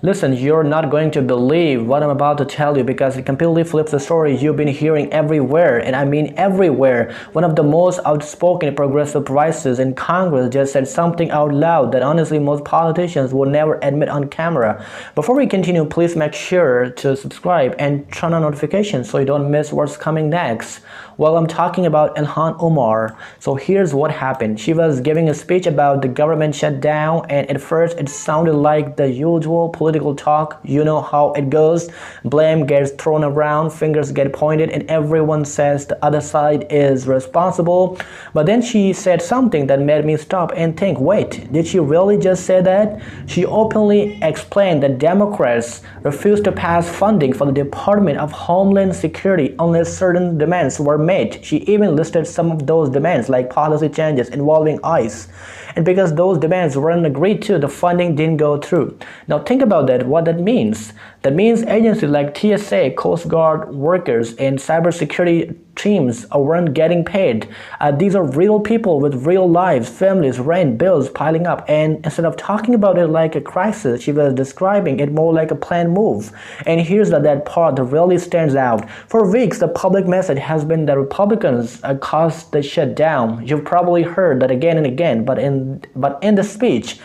Listen, you're not going to believe what I'm about to tell you because it completely flips the story you've been hearing everywhere, and I mean everywhere. One of the most outspoken progressive voices in Congress just said something out loud that honestly most politicians would never admit on camera. Before we continue, please make sure to subscribe and turn on notifications so you don't miss what's coming next. Well, I'm talking about Ilhan Omar. So here's what happened. She was giving a speech about the government shutdown, and at first it sounded like the usual political talk. You know how it goes. Blame gets thrown around, fingers get pointed, and everyone says the other side is responsible. But then she said something that made me stop and think, wait, did she really just say that? She openly explained that Democrats refused to pass funding for the Department of Homeland Security unless certain demands were made. She even listed some of those demands like policy changes involving ICE. And because those demands weren't agreed to, the funding didn't go through. Now think about that, what that means. That means agencies like TSA, Coast Guard workers, and cybersecurity teams weren't getting paid. These are real people with real lives, families, rent, bills piling up. And instead of talking about it like a crisis, she was describing it more like a planned move. And here's that part that really stands out. For weeks, the public message has been that Republicans caused the shutdown. You've probably heard that again and again, but in the speech,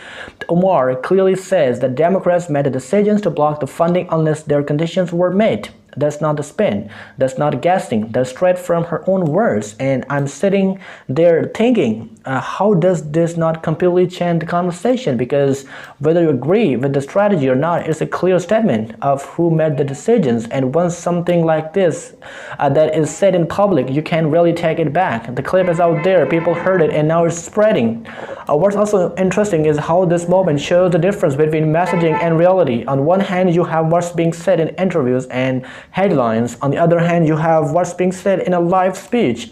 Omar clearly says that Democrats made the decisions to block the funding unless their conditions were met. That's not a spin. That's not guessing. That's straight from her own words. And I'm sitting there thinking, how does this not completely change the conversation? Because whether you agree with the strategy or not, it's a clear statement of who made the decisions. And once something like this that is said in public, you can't really take it back. The clip is out there. People heard it, and now it's spreading. What's also interesting is how this moment shows the difference between messaging and reality. On one hand, you have what's being said in interviews and headlines. On the other hand, you have what's being said in a live speech.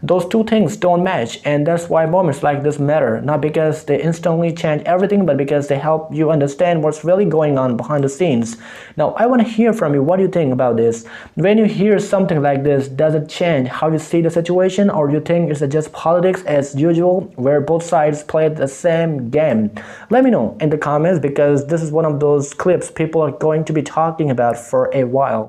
Those two things don't match, and that's why moments like this matter, not because they instantly change everything, but because they help you understand what's really going on behind the scenes. Now, I want to hear from you. What do you think about this? When you hear something like this, does it change how you see the situation, or do you think it's just politics as usual, where both sides play the same game? Let me know in the comments, because this is one of those clips people are going to be talking about for a while.